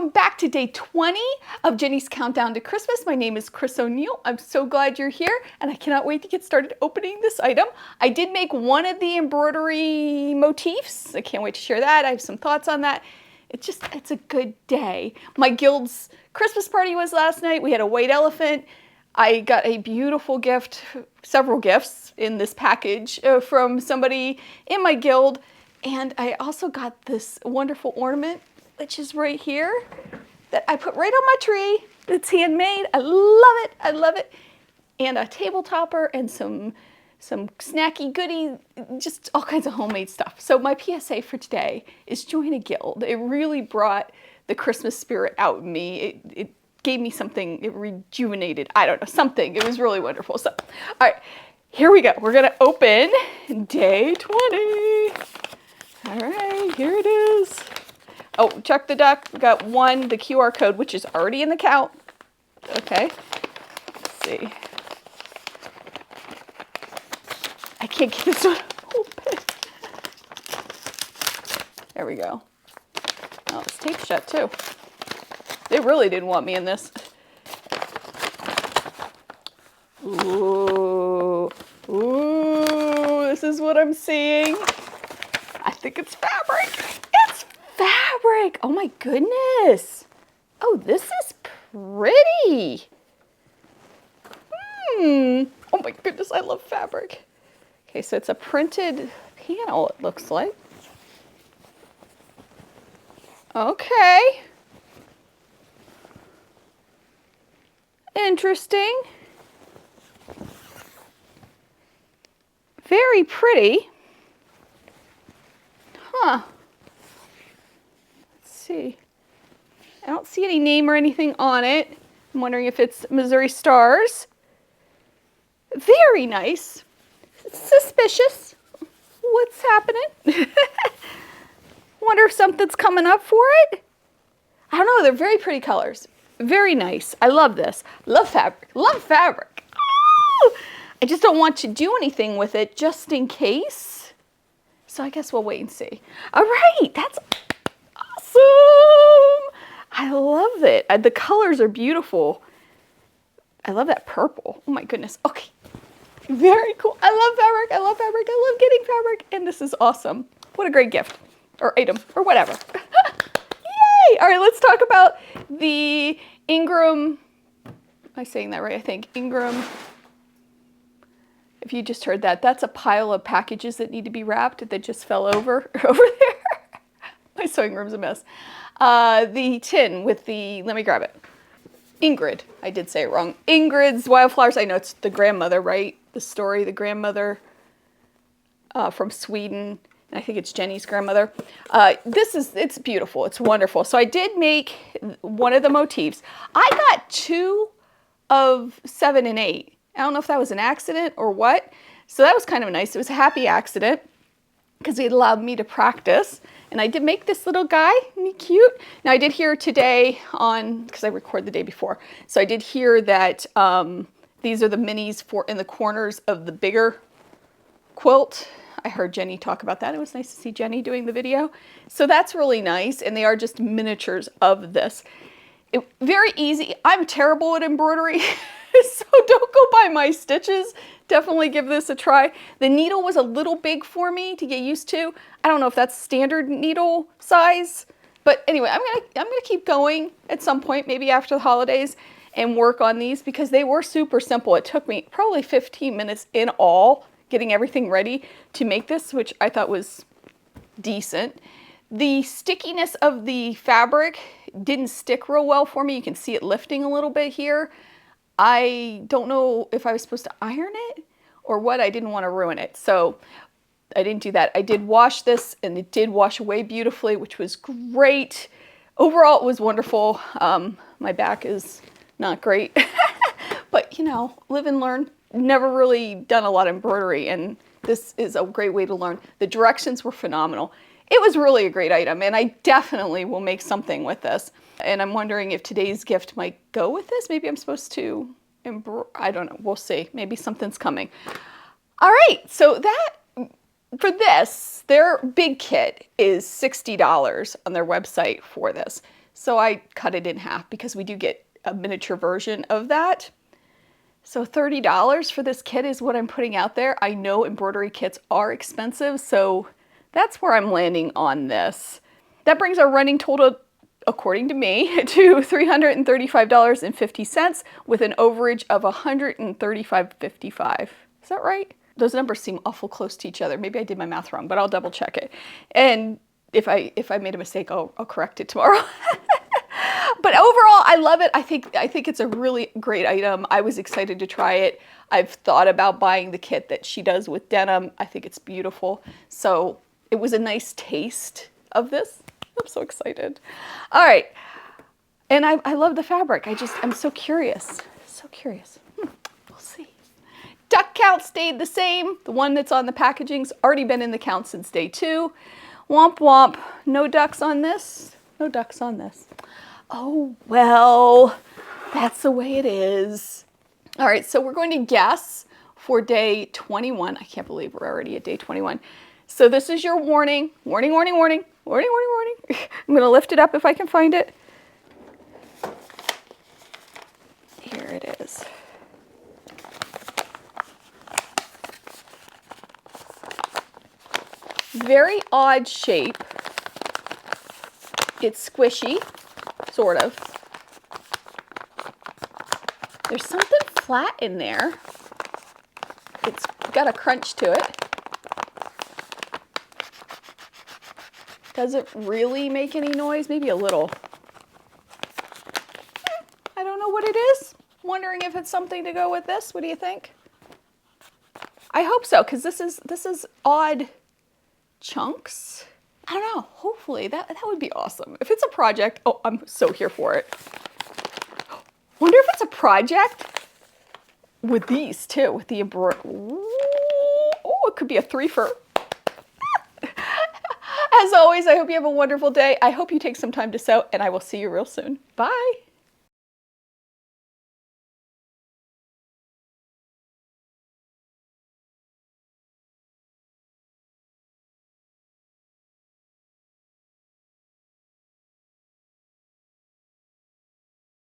welcome back to day 20 of Jenny's Countdown to Christmas. My name is Chris O'Neill. I'm so glad you're here and I cannot wait to get started opening this item. I did make one of the embroidery motifs. I can't wait to share that. I have some thoughts on that. It's a good day. My guild's Christmas party was last night. We had a white elephant. I got a beautiful gift, several gifts in this package from somebody in my guild. And I also got this wonderful ornament, which is right here, that I put right on my tree. It's handmade. I love it. I love it. And a table topper and some snacky goodie, just all kinds of homemade stuff. So my PSA for today is join a guild. It really brought the Christmas spirit out in me. It gave me something, it rejuvenated, I don't know, something. It was really wonderful. So, all right, here we go. We're gonna open day 20. All right, here it is. Oh, Chuck the Duck, we got one, the QR code, which is already in the count. Okay, let's see. I can't get this one open. There we go. Oh, it's taped shut too. They really didn't want me in this. Ooh, ooh, this is what I'm seeing. I think it's fabric. It's fabric. Oh my goodness. Oh, this is pretty. Oh my goodness, I love fabric. Okay, so it's a printed panel, it looks like. Okay. Interesting. Very pretty. Huh. Let's see. I don't see any name or anything on it. I'm wondering if it's Missouri Stars. Very nice. Suspicious. What's happening? Wonder if something's coming up for it. I don't know. They're very pretty colors. Very nice. I love this. Love fabric. Love fabric. Oh! I just don't want to do anything with it just in case. So I guess we'll wait and see. All right. That's awesome. I love it. The colors are beautiful. I love that purple. Oh my goodness. Okay. Very cool. I love fabric. I love fabric. I love getting fabric. And this is awesome. What a great gift or item or whatever. Yay. All right. Let's talk about the Ingram. Am I saying that right? I think Ingram. If you just heard that, that's a pile of packages that need to be wrapped that just fell over there. My sewing room's a mess. The tin with the, let me grab it. Ingrid, I did say it wrong. Ingrid's Wildflowers. I know it's the grandmother, right? The story, the grandmother from Sweden. And I think it's Jenny's grandmother. It's beautiful. It's wonderful. So I did make one of the motifs. I got 2 of 7 and 8. I don't know if that was an accident or what. So that was kind of nice. It was a happy accident because it allowed me to practice. And I did make this little guy. Isn't he cute? Now I did hear today because I record the day before. So I did hear that these are the minis for in the corners of the bigger quilt. I heard Jenny talk about that. It was nice to see Jenny doing the video. So that's really nice. And they are just miniatures of this. Very easy. I'm terrible at embroidery. So don't go by my stitches. Definitely give this a try. The needle was a little big for me to get used to. I don't know if that's standard needle size, but anyway, I'm gonna keep going at some point, maybe after the holidays, and work on these because they were super simple. It took me probably 15 minutes in all getting everything ready to make this, which I thought was decent. The stickiness of the fabric didn't stick real well for me. You can see it lifting a little bit here. I don't know if I was supposed to iron it or what. I didn't want to ruin it. So I didn't do that. I did wash this and it did wash away beautifully, which was great. Overall, it was wonderful. My back is not great, but you know, live and learn. Never really done a lot of embroidery and this is a great way to learn. The directions were phenomenal. It was really a great item and I definitely will make something with this. And I'm wondering if today's gift might go with this. Maybe I'm supposed to I don't know. We'll see. Maybe something's coming. All right. So that for this, their big kit is $60 on their website for this. So I cut it in half because we do get a miniature version of that. So $30 for this kit is what I'm putting out there. I know embroidery kits are expensive, so that's where I'm landing on this. That brings our running total, according to me, to $335.50 with an overage of $135.55. Is that right? Those numbers seem awful close to each other. Maybe I did my math wrong, but I'll double check it. And if I made a mistake, I'll correct it tomorrow. But overall, I love it. I think it's a really great item. I was excited to try it. I've thought about buying the kit that she does with denim. I think it's beautiful. So it was a nice taste of this. I'm so excited. All right. And I love the fabric. I'm so curious. So curious. We'll see. Duck count stayed the same. The one that's on the packaging's already been in the count since day 2. Womp womp. No ducks on this. No ducks on this. Oh, well, that's the way it is. All right, so we're going to guess for day 21. I can't believe we're already at day 21. So this is your warning. Warning, warning, warning. Warning, warning, warning. I'm going to lift it up if I can find it. Here it is. Very odd shape. It's squishy. Sort of. There's something flat in there. It's got a crunch to it. Does it really make any noise? Maybe a little. I don't know what it is. Wondering if it's something to go with this. What do you think? I hope so, because this is odd chunks. I don't know. Hopefully that would be awesome. If it's a project, oh, I'm so here for it. Wonder if it's a project with these too, with the embroidery. Oh, it could be a 3-for. As always, I hope you have a wonderful day. I hope you take some time to sew, and I will see you real soon. Bye.